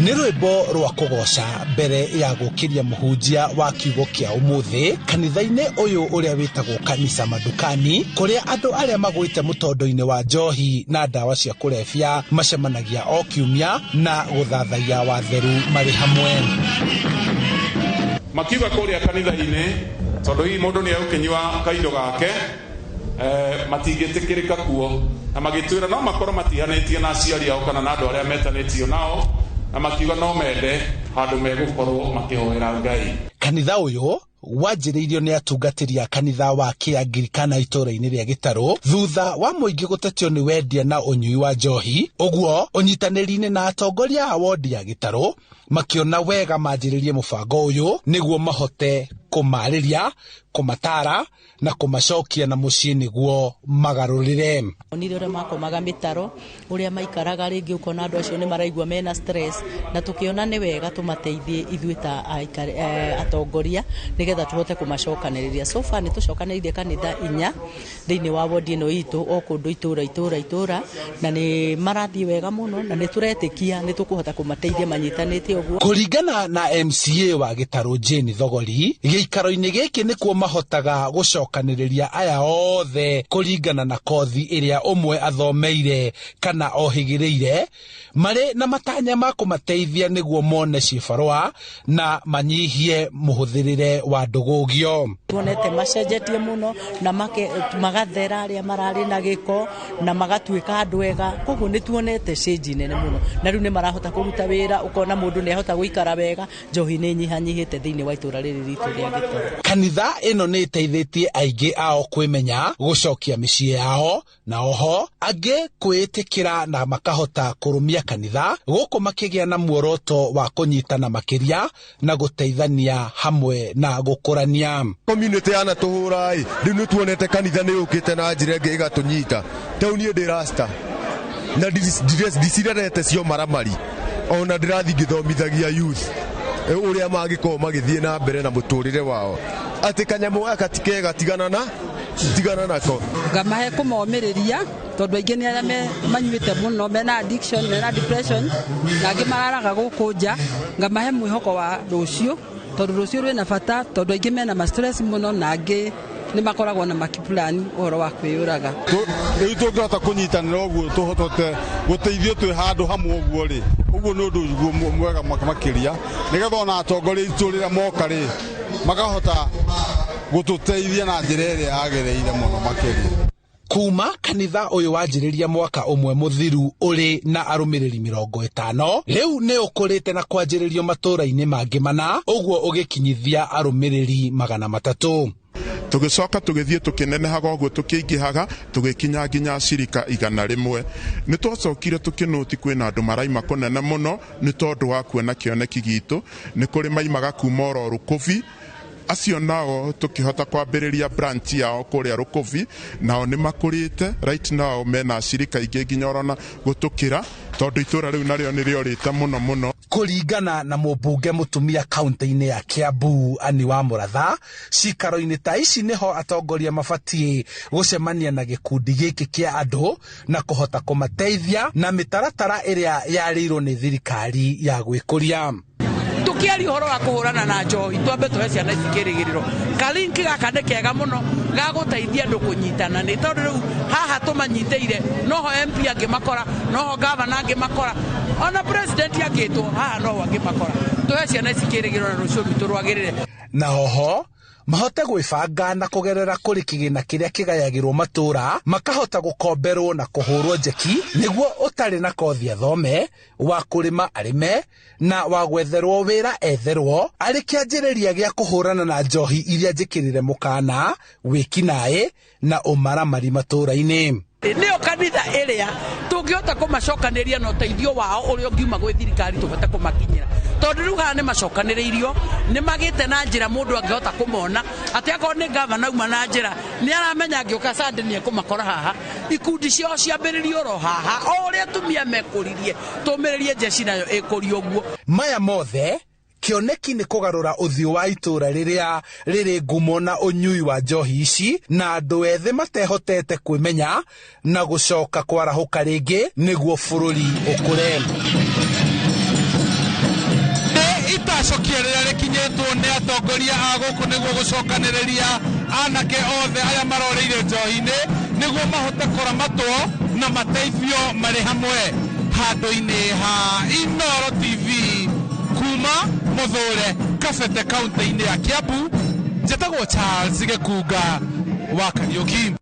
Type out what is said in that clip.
Nĩ rwĩmbo rwa kũgoca mbere ya gũkĩria mũhunjia wa kiugo kĩa ũmũthĩ kanitha-inĩ ũyũ ũrĩa wĩtagwo kanisa Madukani, kũrĩa andũ arĩa magwĩte mũtondo-inĩ wa njohi na ndawa cia kũrebia macemanagia o kiumia na gũthathaiya watheru marĩ hamwe. Makiuga kũrĩa kanitha-inĩ tondũ hihi mũndũ nĩ egũkĩnyua kaindo gake matingĩtĩkĩrĩka kuo, na magĩtwĩra no makorwo matihanĩtie na aciari ao kana na andũ arĩa metanĩtio nao, na makiuga no mende handũ megũkorwo makĩhoera Ngai. Kanitha ũyũ wanjĩrĩirio nĩ atungatĩri a kanitha wa Kĩangirikana itũũra-inĩ rĩa Gĩtarũ thutha wa mũingĩ gũtetio nĩ wendia na ũnyui wa njohi. Ũguo ũnyitanĩri-inĩ na atongoria a wondi ya Gĩtarũ makĩona wega manjĩrĩrie mũbango ũyũ nĩguo mahote kũmarĩria, kũmatara na kũmacokia na mũciĩ nĩguo magarũrĩre. Onire ũrĩa makomaga mĩtaro, ũrĩa maikaraga rĩngĩ ũkona andũ acio nĩ maraigua mena stress, na tũkĩona nĩ wega tũmateithie ithuĩ ta atongoria nĩgetha tũhote kũmacokanĩrĩria. So far nĩ tũcokanĩrĩirie kanitha 4 thĩinĩ wa wondi ĩno itũ o kũndũ itũũra, na nĩ marathiĩ wega mũno na nĩ tũretĩkia nĩ tũkũhota kũmateithia manyitanĩte ũguo. Kũringana na MCA wa Gĩtarũ Jane Thogori, gĩikaro-inĩ gĩkĩ nĩkuo mahotaga gũcokanĩrĩria aya othe kũringana na kothi ĩrĩa ũmwe athomeire kana ohĩgĩrĩire, marĩ na matanya ma kũmateithia nĩguo mone cibarũa na manyihie mũhũthĩrĩre wa ndũgũgio. Tuonete macenjetie mũno na magathera arĩa mararĩ na gĩko na magatuĩka andũ ega, koguo nĩ tuonete change nene mũno, na rĩu nĩ marahota kũruta wĩra, ũkona mũndũ nĩ ahota gũikara wega, njohi nĩ nyihanyihĩte thĩinĩ wa itũũra rĩrĩ ritũ rĩa Gĩtarũ. Kanitha ĩno nĩ ĩteithĩtie aingĩ ao kwĩmenya, gũcokia mĩciĩ yao, na oho angĩ kwĩĩtĩkĩra na makahota kũrũmia kanitha, gũkũ makĩgĩa na muoroto wa kũnyitana makĩria na gũteithania hamwe na gũkũrania. Community yana tũhũra rĩu nĩ tuonete kanitha nĩ yũkĩte na njĩra ĩngĩ ĩgatũnyita. Tau niĩ ndĩ rasta na ndicirerete cio maramari, ona ndĩrathiĩ ngĩthomithagia youth ũrĩa mangĩkorwo magĩthiĩ na mbere na mũtũrĩre wao, atĩ kanyamũ gaka ti kega, tigana nako. Ngamahe kũmomĩrĩria tondũ aingĩ nĩ arĩa manyuĩte mũno, mena addiction, mena depression, na angĩ mararaga gũkũ nja. Ngamahe mwĩhoko wa rũciũ tondũ rũciũ rwĩna bata, tondũ aingĩ mena stress mũno na angĩ nĩ makoragwo na makipulani ũhoro wa kwĩyũraga. Rĩu tũngĩhota kũnyitanĩra ũguo tũhote gũteithio twĩ handũ hamwe ũguo rĩ, ũguo nĩ ũndũ mwega makĩria, nĩgetha ona atongoria itũ rĩrĩa moka rĩ makahota gũtũteithia na njĩra ĩrĩa yagĩrĩire mũno makĩria. Kuma kanitha ũyũ wanjĩrĩria mwaka ũmwe mũthiru ũrĩ na arũmĩrĩri 50, rĩu nĩ ũkũrĩte na kwanjĩrĩrio matũũra-inĩ mangĩ 4, ũguo ũgĩkinyithia arũmĩrĩri 300. Tũgĩcoka tũgĩthiĩ tũkĩnenehaga ũguo tũkĩingĩhaga tũgĩkinya nginya cirika 100. Nĩ twacokire tũkĩnũti kwĩna andũ maraima kũnene mũno nĩ tondũ wa kuona kĩoneki gitũ, nĩ kũrĩ maimaga kuma oro Rũkũbi. Acio nao tũkĩhota kwambĩrĩria branch yao kũrĩa Rũkũbi, nao nĩ makũrĩte right now, mena cirika ingĩ nginya orona gũtũkĩra, tondũ itũũra rĩu narĩo nĩ rĩorĩte mũno. Kũringana na mũmbunge mũtumia kaunti-inĩ ya Kiambu Anne wa Mũratha, cikaro-inĩ ta ici nĩho atongoria mabatiĩ gũcemania na gĩkundi gĩkĩ kĩa andũ na kũhota kũmateithia na mĩtaratara ĩrĩa yarĩirwo nĩ thirikari ya gwĩkũria. Tukiari horo wa kuhurana na njohi twambe tuhe ciana cikirigiriro kalinki gaka nĩ kega muno ga gũteithia andũ kũnyitana, nĩ tondũ rĩu haha tũmanyitĩire noho MP angĩmakora, noho governor angĩmakora, ona president angĩtwo haha noho angĩmakora. Tuhe ciana cikirigiriro na rũciũ rwitũ rwagĩrĩre, na oho mahote gwĩbanga na kũgerera kũrĩ kĩgĩna kĩrĩa kĩgayagĩrwo matũũra, makahota gũkomberwo na kũhũrwo njeki nĩguo ũtarĩ na kothi athome, wa kũrĩma arĩme, na wa gwetherwo wĩra etherwo, arĩ kĩanjĩrĩria gĩa kũhũrana na njohi iria njĩkĩrĩre mũkana, wĩkinaĩ na ũmaramari matũũra-inĩ. Nĩyo kanitha ĩrĩa tũngĩhota kũmacokanĩria na ũteithio wao ũrĩa ũngiuma gwĩ thirikari tũbate kũmakinyĩra, tondũ rĩu haha nĩ macokanĩrĩirio, nĩ magĩte na njĩra mũndũ angĩhota kũmona, atĩ akorwo nĩ gavana uma na njĩra nĩ aramenya angĩũka Sunday nĩ ekũmakora haha, ikundi ciao ciambĩrĩrio ro haha, o ũrĩa atumia mekũririe tũmĩrĩrie njeci nayo ĩkũrio ũguo. Maya mothe kĩoneki nĩ kũgarũra ũthiũ wa itũra rĩrĩa rĩrĩ ngumo na ũnyui wa njohi ici, na andũ ethĩ matehotete kwĩmenya na gũcoka kwarahũka rĩngĩ nĩguo bũrũri ũkũre. Itacokia rĩrĩa rĩkinyĩtwo nĩ atongoria a gũkũ nĩguo gũcokanĩrĩria anake othe arĩa maroreire njohi-inĩ nĩguo mahote kũramatwo na mateithio marĩ hamwe. Handũ-inĩ ha Inooro TV kuma Mũthũre Kabete kaunti-inĩ ya Kiambu, njĩtagwo Charles Gĩkunga wa Kariũki.